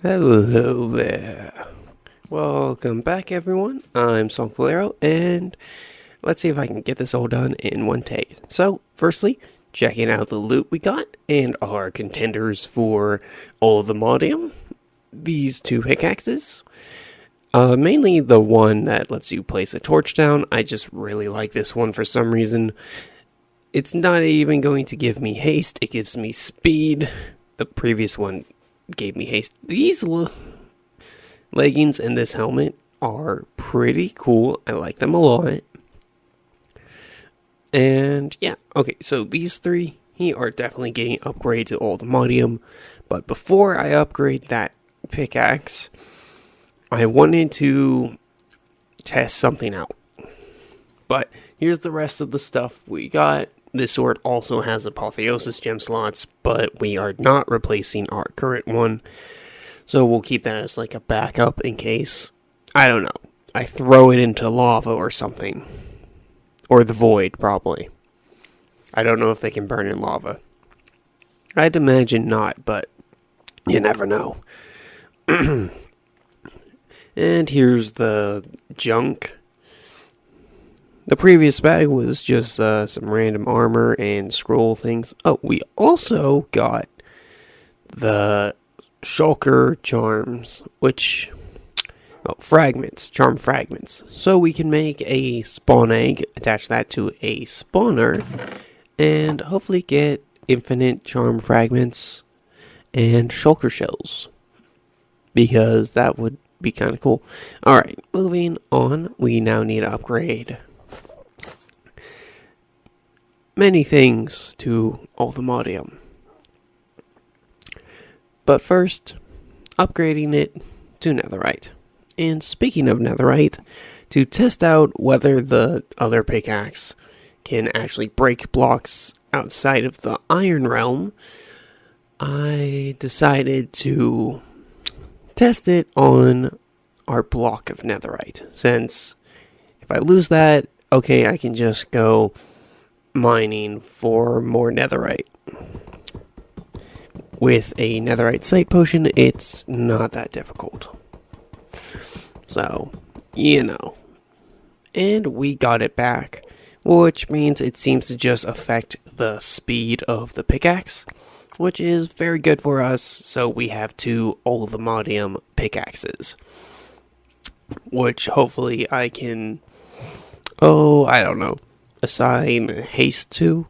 Hello there. Welcome back, everyone. I'm songfularrow, and let's see if I can get this all done in one take. So, firstly, checking out the loot we got and our contenders for all the modium. These two pickaxes. Mainly the one that lets you place a torch down. I just really like this one for some reason. It's not even going to give me haste, it gives me speed. The previous one gave me haste. These leggings and this helmet are pretty cool. I like them a lot. And yeah, okay, so these three are definitely getting upgraded to all the modium. But before I upgrade that pickaxe, I wanted to test something out. But here's the rest of the stuff we got. This sword also has apotheosis gem slots, but we are not replacing our current one. So we'll keep that as like a backup in case, I don't know, I throw it into lava or something. Or the void, probably. I don't know if they can burn in lava. I'd imagine not, but you never know. And here's the junk. The previous bag was just some random armor and scroll things. Oh, we also got the shulker charms, which... oh, fragments, charm fragments. So we can make a spawn egg, attach that to a spawner, and hopefully get infinite charm fragments and shulker shells. Because that would be kind of cool. Alright, moving on, we now need to upgrade many things to all the modium. But first, upgrading it to netherite. And speaking of netherite, to test out whether the other pickaxe can actually break blocks outside of the iron realm, I decided to test it on our block of netherite. Since if I lose that, okay, I can just go mining for more netherite. With a netherite sight potion, it's not that difficult. So, you know. And we got it back, which means it seems to just affect the speed of the pickaxe, which is very good for us. So we have two all-the-modium pickaxes, which hopefully I can, I don't know, assign haste to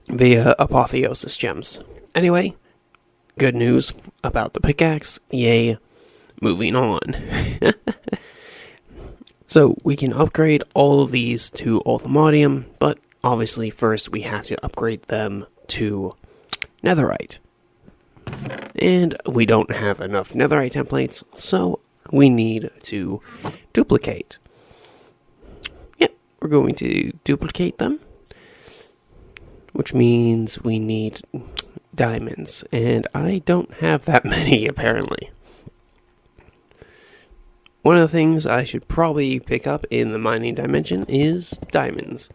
via apotheosis gems. Anyway, good news about the pickaxe. Yay. Moving on. So we can upgrade all of these to ultimodium, but obviously first we have to upgrade them to netherite. And we don't have enough netherite templates, so we need to duplicate. Yep, we're going to duplicate them, which means we need diamonds, and I don't have that many apparently. One of the things I should probably pick up in the mining dimension is diamonds.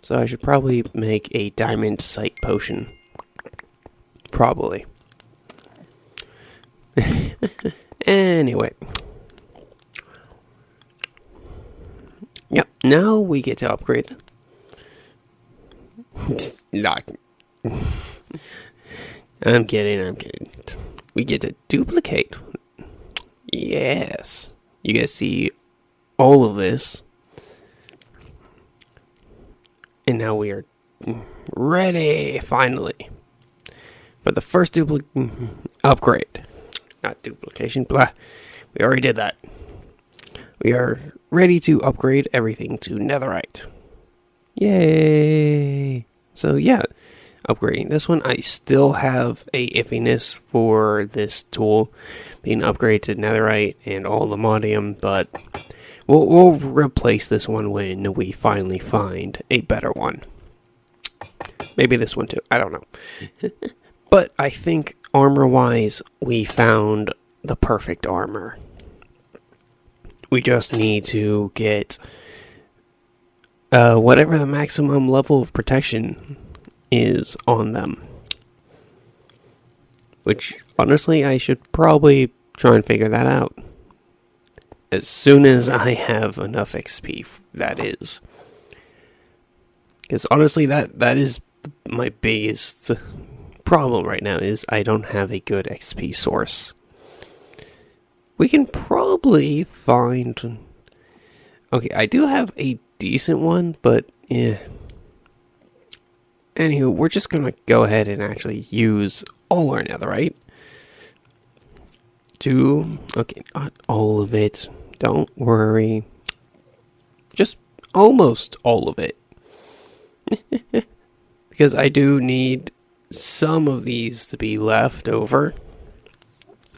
So I should probably make a diamond sight potion. Probably. Anyway. Yep, now we get to upgrade. I'm kidding. We get to duplicate. Yes. You guys see all of this. And now we are ready, finally, for the first upgrade. Not duplication, blah. We already did that. We are ready to upgrade everything to netherite. Yay! So yeah, upgrading this one. I still have a iffiness for this tool being upgraded to netherite and all the modium, but we'll replace this one when we finally find a better one. Maybe this one too, I don't know. But I think armor-wise, we found the perfect armor. We just need to get whatever the maximum level of protection is on them. Which honestly, I should probably try and figure that out. As soon as I have enough XP, that is. Because honestly, that is my biggest problem right now, is I don't have a good XP source. We can probably find... Okay, I do have a decent one, but yeah. Anywho, we're just gonna go ahead and actually use all our netherite. Okay, not all of it. Don't worry. Just almost all of it. Because I do need some of these to be left over.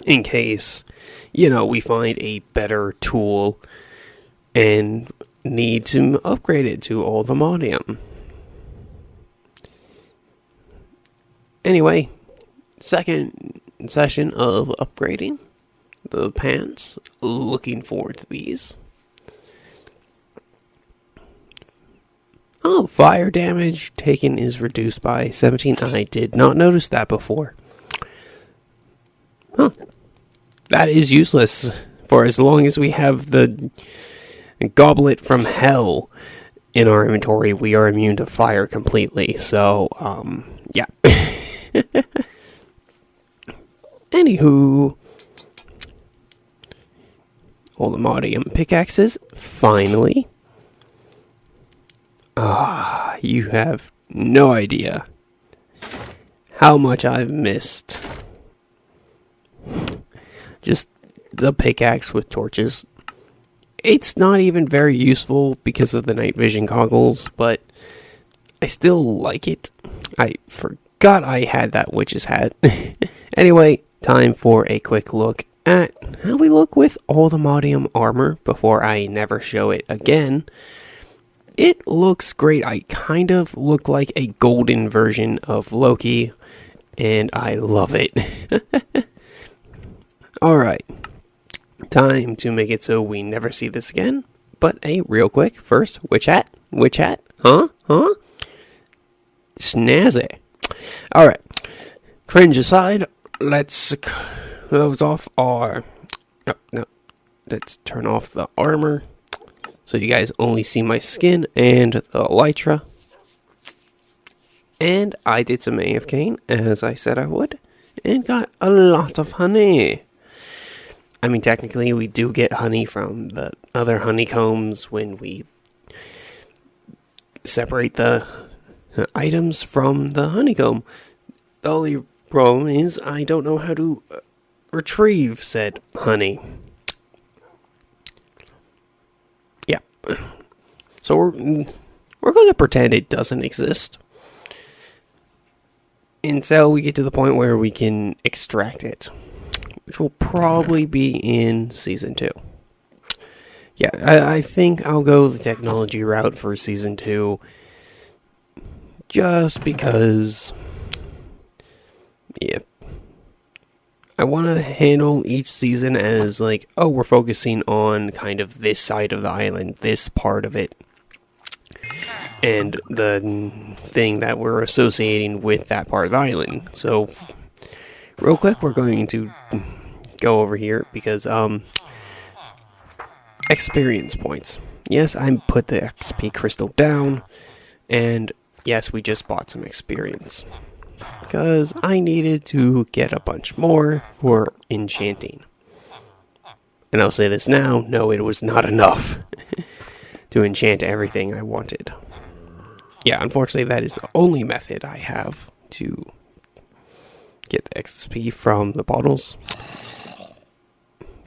In case, we find a better tool and need to upgrade it to allthemodium. Anyway, second session of upgrading the pants. Looking forward to these. Oh, fire damage taken is reduced by 17. I did not notice that before. Huh. That is useless for as long as we have the goblet from hell in our inventory. We are immune to fire completely. So, yeah. Anywho, allthemodium pickaxes, finally. You have no idea how much I've missed. Just the pickaxe with torches. It's not even very useful because of the night vision goggles, but I still like it. I forgot I had that witch's hat. Anyway, time for a quick look at how we look with allthemodium armor before I never show it again. It looks great. I kind of look like a golden version of Loki, and I love it. Alright, time to make it so we never see this again. But a real quick, first, witch hat? Witch hat? Huh? Snazzy. Alright, cringe aside, let's close off our... No, let's turn off the armor, so you guys only see my skin and the elytra. And I did some AFKing, as I said I would, and got a lot of honey. I mean, technically, we do get honey from the other honeycombs when we separate the items from the honeycomb. The only problem is I don't know how to retrieve said honey. Yeah. So we're going to pretend it doesn't exist until we get to the point where we can extract it, which will probably be in Season 2. Yeah, I think I'll go the technology route for Season 2, just because, yeah, I want to handle each season as like, oh, we're focusing on kind of this side of the island, this part of it, and the thing that we're associating with that part of the island. So, real quick, we're going to go over here because, experience points. Yes, I put the XP crystal down, and yes, we just bought some experience, because I needed to get a bunch more for enchanting. And I'll say this now, no, it was not enough to enchant everything I wanted. Yeah, unfortunately, that is the only method I have to get the XP from the bottles.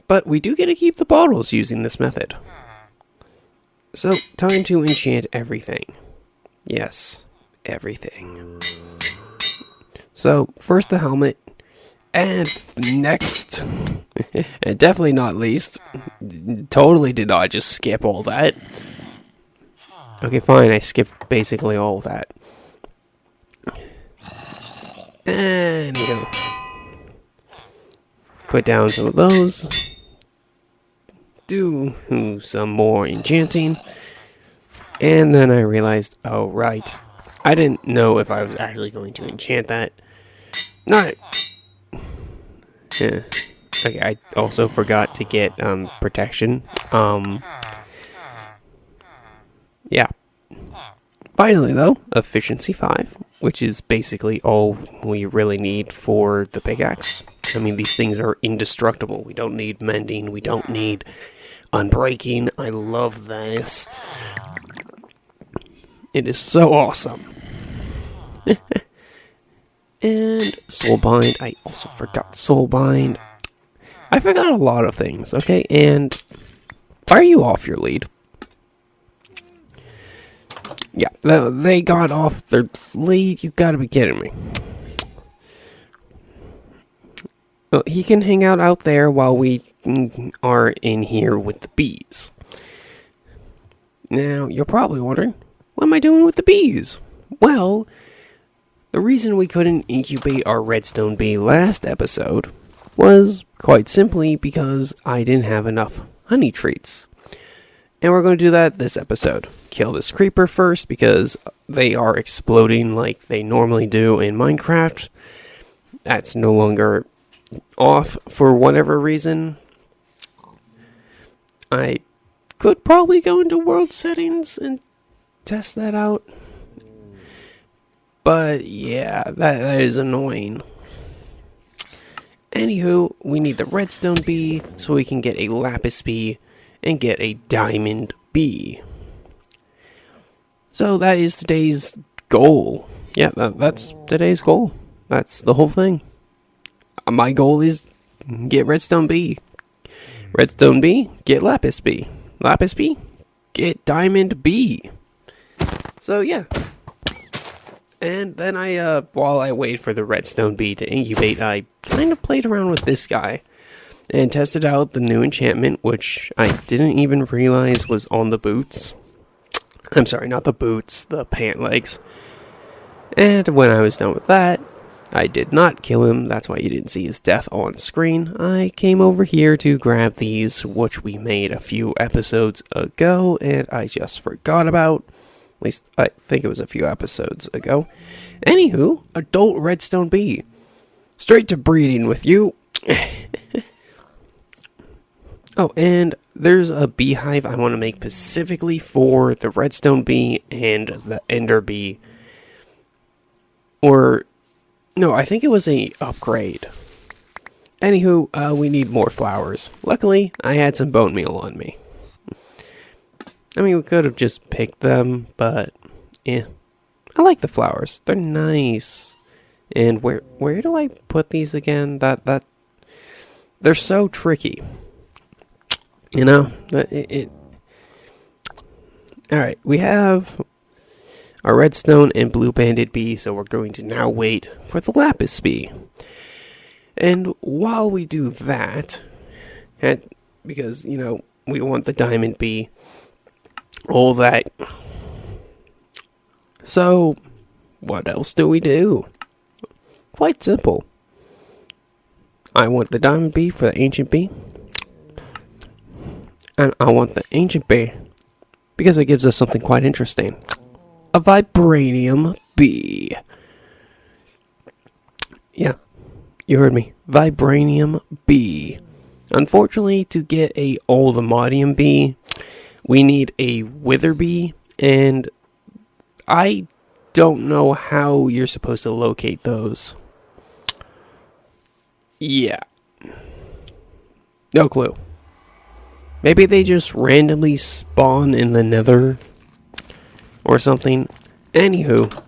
But we do get to keep the bottles using this method. So, time to enchant everything. Yes, everything. So, first the helmet, and next, and definitely not least, totally did not just skip all that. Okay, fine, I skipped basically all of that. Anywho, put down some of those, do some more enchanting, and then I realized, oh right, I didn't know if I was actually going to enchant that. Not Yeah. Okay, I also forgot to get protection. Yeah. Finally, though, efficiency 5, which is basically all we really need for the pickaxe. I mean, these things are indestructible. We don't need mending. We don't need unbreaking. I love this. It is so awesome. And soulbind. I also forgot soulbind. I forgot a lot of things, okay? And why are you off your lead? Yeah, they got off their lead. You gotta be kidding me. Well, he can hang out there while we are in here with the bees. Now, you're probably wondering, what am I doing with the bees? Well, the reason we couldn't incubate our redstone bee last episode was quite simply because I didn't have enough honey treats. And we're going to do that this episode. Kill this creeper first because they are exploding like they normally do in Minecraft. That's no longer off for whatever reason. I could probably go into world settings and test that out. But yeah, that is annoying. Anywho, we need the redstone bee so we can get a lapis bee and get a diamond bee. So that is today's goal. Yeah, that's today's goal. That's the whole thing. My goal is get redstone bee. Redstone bee, get lapis bee. Lapis bee, get diamond bee. So yeah. And then while I wait for the redstone bee to incubate, I kind of played around with this guy and tested out the new enchantment, which I didn't even realize was on the boots. I'm sorry, not the boots, the pant legs. And when I was done with that, I did not kill him. That's why you didn't see his death on screen. I came over here to grab these, which we made a few episodes ago, and I just forgot about. At least, I think it was a few episodes ago. Anywho, adult redstone bee. Straight to breeding with you. Oh, and there's a beehive I want to make specifically for the redstone bee and the ender bee. Or, no, I think it was a upgrade. Anywho, we need more flowers. Luckily, I had some bone meal on me. I mean, we could have just picked them, but, yeah. I like the flowers. They're nice. And where do I put these again? They're so tricky. You know, Alright, we have our redstone and blue banded bee, so we're going to now wait for the lapis bee. And while we do that, because, you know, we want the diamond bee, all that. So, what else do we do? Quite simple. I want the diamond bee for the ancient bee. And I want the ancient bee because it gives us something quite interesting. A vibranium bee. Yeah, you heard me. Vibranium bee. Unfortunately, to get a oldemodium bee, we need a wither bee, and I don't know how you're supposed to locate those. Yeah. No clue. Maybe they just randomly spawn in the nether or something. Anywho,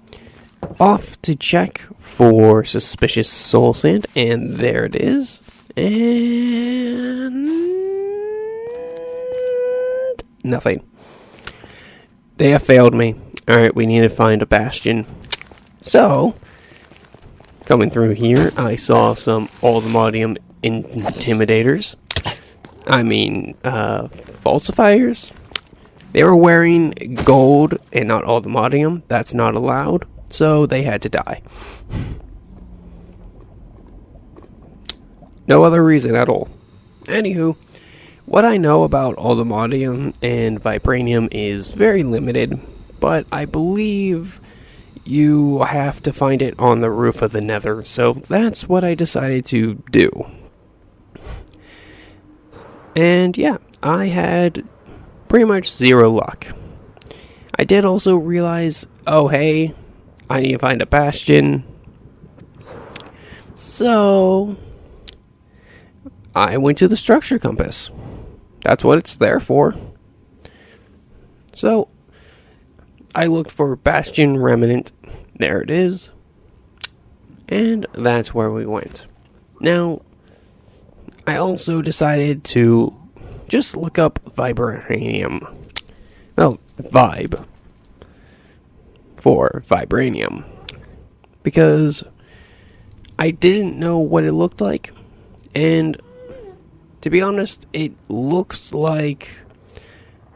off to check for suspicious soul sand, and there it is. And nothing. They have failed me. Alright, we need to find a bastion. So, coming through here, I saw some oldemodium intimidators. I mean, falsifiers. They were wearing gold and not oldemodium. That's not allowed. So they had to die. No other reason at all. Anywho, what I know about oldemodium and vibranium is very limited, but I believe you have to find it on the roof of the nether, so that's what I decided to do. And yeah, I had pretty much zero luck. I did also realize, oh hey, I need to find a bastion. So I went to the structure compass. That's what it's there for. So I looked for bastion remnant. There it is. And that's where we went. Now, I also decided to just look up vibranium. Well, vibe for vibranium. Because I didn't know what it looked like. And to be honest, it looks like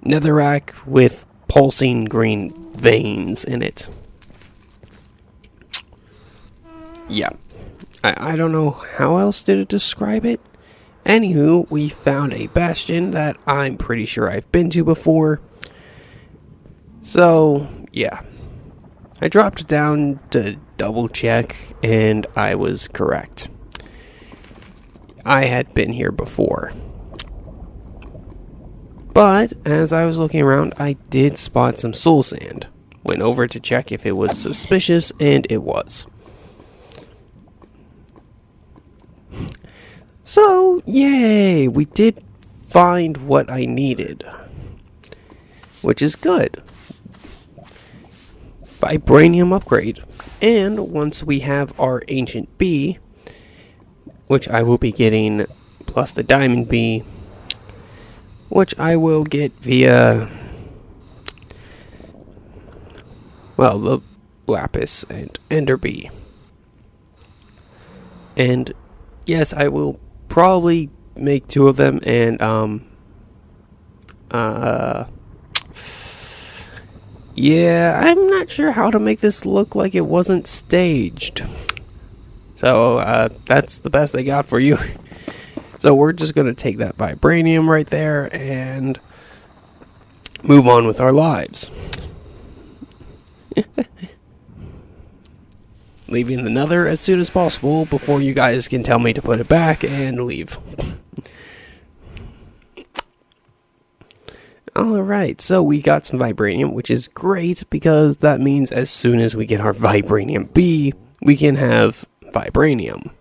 netherrack with pulsing green veins in it. Yeah. I don't know how else to describe it. Anywho, we found a bastion that I'm pretty sure I've been to before. So, yeah. I dropped it down to double check, and I was correct. I had been here before. But, as I was looking around, I did spot some soul sand. Went over to check if it was suspicious, and it was. So, yay! We did find what I needed. Which is good. Vibranium upgrade. And once we have our Ancient Bee, which I will be getting, plus the Diamond Bee, which I will get via, well, the Lapis and Ender Bee. And yes, I will probably make two of them, and yeah, I'm not sure how to make this look like it wasn't staged. So that's the best I got for you. So we're just gonna take that vibranium right there and move on with our lives. Leaving the nether as soon as possible before you guys can tell me to put it back and leave. Alright, so we got some vibranium, which is great because that means as soon as we get our vibranium B, we can have vibranium.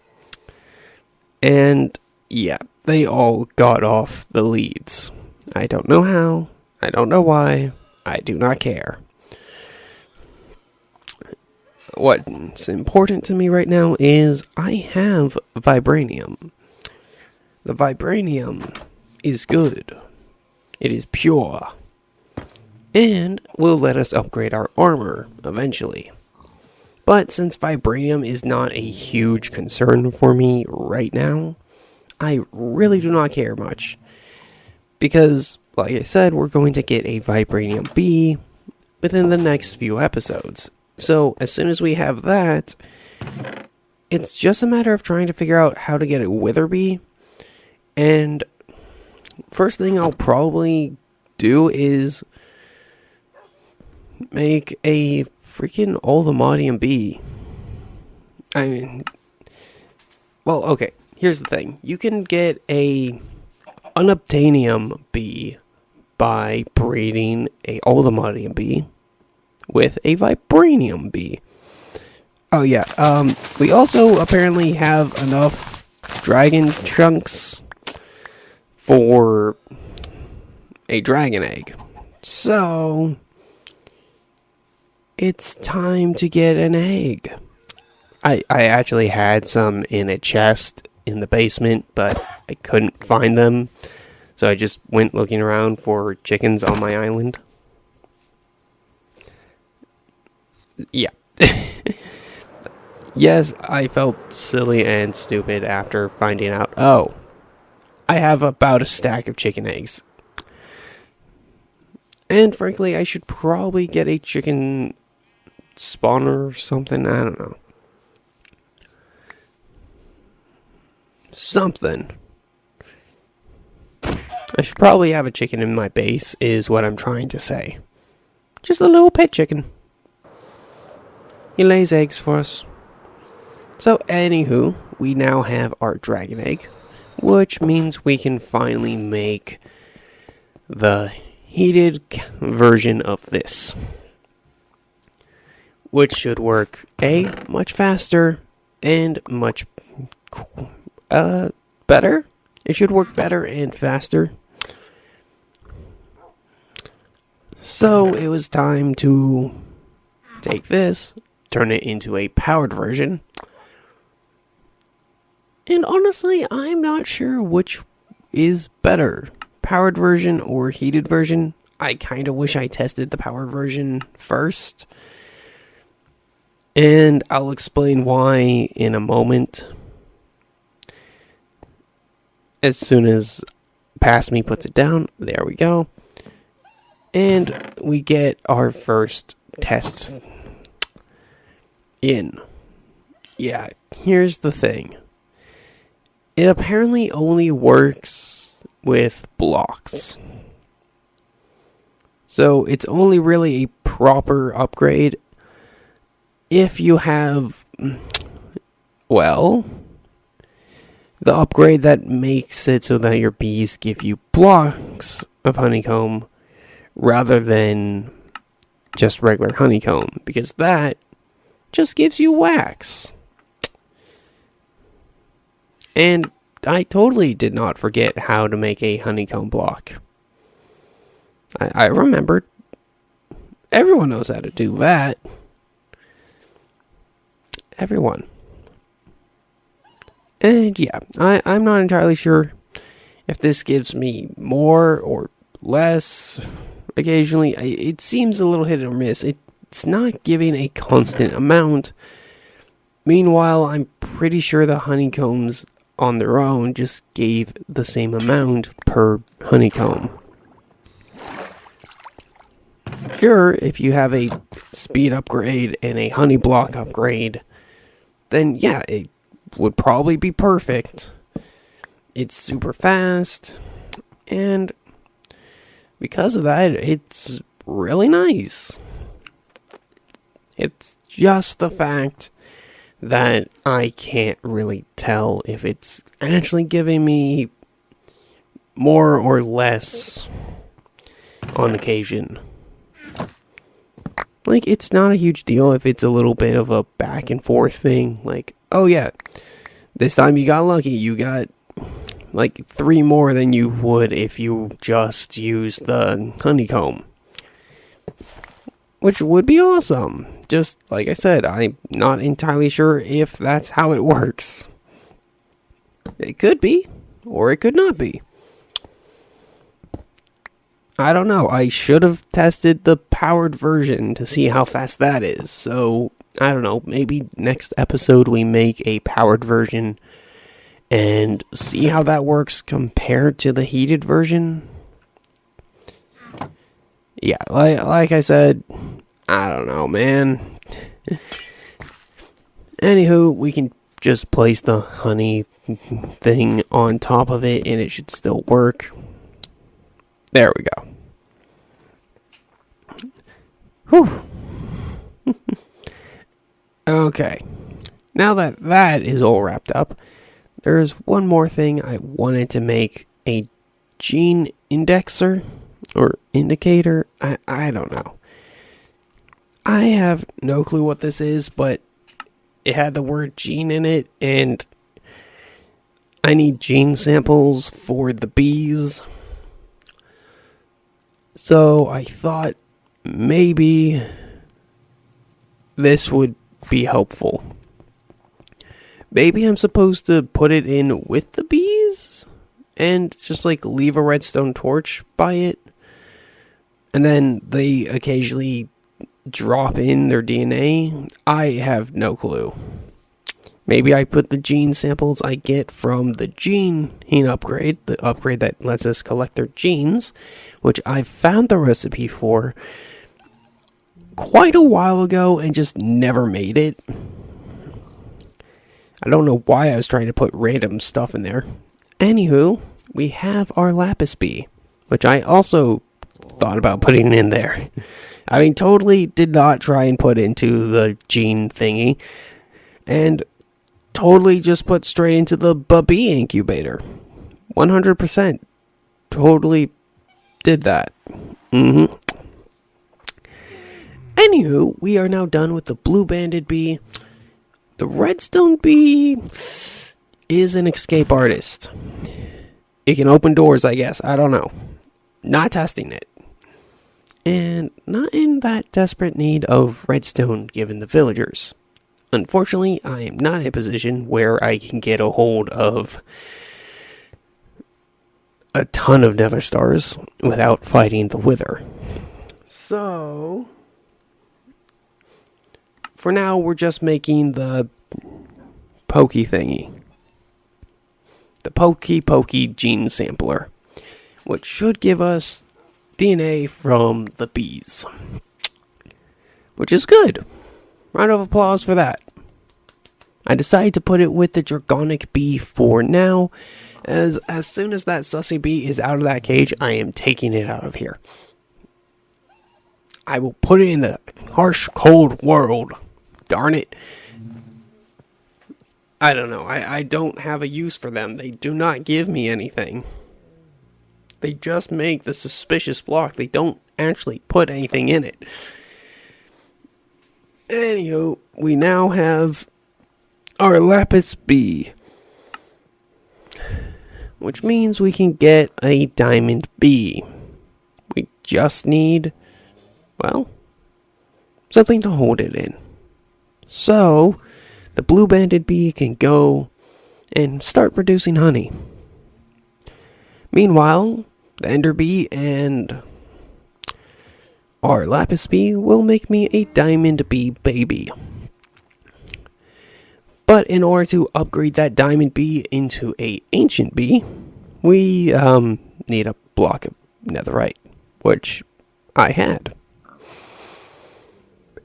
And yeah, they all got off the leads. I don't know how, I don't know why, I do not care. What's important to me right now is I have vibranium. The vibranium is good. It is pure. And will let us upgrade our armor eventually. But since vibranium is not a huge concern for me right now, I really do not care much. Because, like I said, we're going to get a vibranium B within the next few episodes. So, as soon as we have that, it's just a matter of trying to figure out how to get a wither bee. And first thing I'll probably do is make a freaking Ultimatium bee. I mean, well, okay, here's the thing. You can get a unobtainium bee by breeding a Ultimatium bee with a vibranium bee. Oh yeah, we also apparently have enough dragon chunks for a dragon egg. So it's time to get an egg. I actually had some in a chest in the basement, but I couldn't find them. So I just went looking around for chickens on my island. Yeah. Yes, I felt silly and stupid after finding out, oh, I have about a stack of chicken eggs. And frankly, I should probably get a chicken spawner or something. I don't know. Something. I should probably have a chicken in my base, is what I'm trying to say. Just a little pet chicken. He lays eggs for us. So, anywho, we now have our dragon egg, which means we can finally make the heated version of this, which should work much faster and much better. It should work better and faster. So it was time to take this, turn it into a powered version. And honestly, I'm not sure which is better, powered version or heated version. I kind of wish I tested the powered version first. And I'll explain why in a moment. As soon as Past Me puts it down, there we go. And we get our first test in. Yeah, here's the thing. It apparently only works with blocks. So it's only really a proper upgrade if you have, well, the upgrade that makes it so that your bees give you blocks of honeycomb rather than just regular honeycomb, because that just gives you wax. And I totally did not forget how to make a honeycomb block. I remembered. Everyone knows how to do that. Everyone. And yeah, I'm not entirely sure if this gives me more or less occasionally. It seems a little hit or miss. It's not giving a constant amount. Meanwhile, I'm pretty sure the honeycombs on their own just gave the same amount per honeycomb. Sure, if you have a speed upgrade and a honey block upgrade, then yeah, it would probably be perfect. It's super fast, and because of that, it's really nice. It's just the fact that I can't really tell if it's actually giving me more or less on occasion. Like, it's not a huge deal if it's a little bit of a back and forth thing. Like, oh yeah, this time you got lucky. You got like 3 more than you would if you just used the honeycomb, which would be awesome. Just like I said, I'm not entirely sure if that's how it works. It could be, or it could not be. I don't know. I should have tested the powered version to see how fast that is. So, I don't know. Maybe next episode we make a powered version and see how that works compared to the heated version. Yeah, like I said, I don't know, man. Anywho, we can just place the honey thing on top of it and it should still work. There we go. Whew. Okay. Now that that is all wrapped up, there's one more thing. I wanted to make a gene indexer or indicator. I don't know. I have no clue what this is, but it had the word gene in it, and I need gene samples for the bees. So I thought maybe this would be helpful. Maybe I'm supposed to put it in with the bees and just like leave a redstone torch by it, and then they occasionally drop in their DNA. I have no clue. Maybe I put the gene samples I get from the gene upgrade, the upgrade that lets us collect their genes, which I found the recipe for quite a while ago and just never made it. I don't know why I was trying to put random stuff in there. Anywho, we have our lapis bee, which I also thought about putting in there. I mean, totally did not try and put into the gene thingy, and totally just put straight into the bee incubator. 100% totally did that. Anywho, we are now done with the blue banded bee. The redstone bee is an escape artist. It can open doors, I guess. I don't know. Not testing it. And not in that desperate need of redstone given the villagers. Unfortunately, I am not in a position where I can get a hold of a ton of nether stars without fighting the wither. So, for now, we're just making the pokey thingy. The pokey gene sampler, which should give us DNA from the bees, which is good. Round of applause for that. I decided to put it with the Dragonic bee for now, as soon as that sussy bee is out of that cage, I am taking it out of here. I will put it in the harsh, cold world. Darn it. I don't know. I don't have a use for them. They do not give me anything. They just make the suspicious block. They don't actually put anything in it. Anywho, we now have our lapis bee, which means we can get a diamond bee. We just need, well, something to hold it in. So, the blue banded bee can go and start producing honey. Meanwhile, the ender bee and our lapis bee will make me a diamond bee baby. But in order to upgrade that diamond bee into a ancient bee, we need a block of netherite, which I had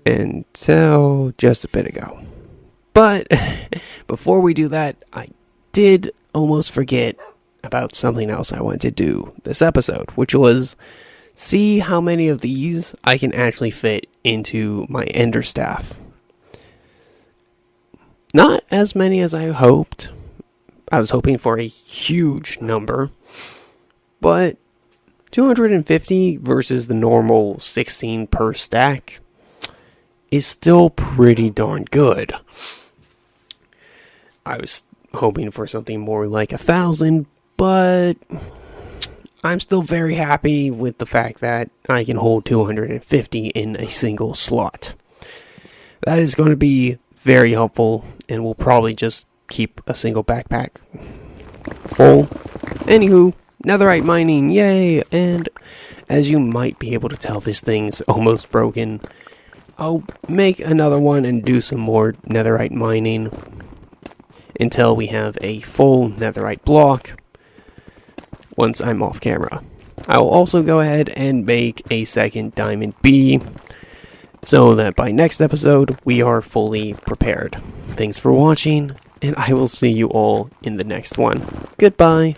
until just a bit ago. But before we do that, I did almost forget about something else I wanted to do this episode, which was see how many of these I can actually fit into my ender staff. Not as many as I hoped. I was hoping for a huge number, but 250 versus the normal 16 per stack is still pretty darn good. I was hoping for something more like 1,000, but I'm still very happy with the fact that I can hold 250 in a single slot. That is going to be very helpful, and we'll probably just keep a single backpack full. Anywho, netherite mining, yay! And as you might be able to tell, this thing's almost broken. I'll make another one and do some more netherite mining until we have a full netherite block once I'm off camera. I will also go ahead and make a second diamond bee so that by next episode we are fully prepared. Thanks for watching, and I will see you all in the next one. Goodbye.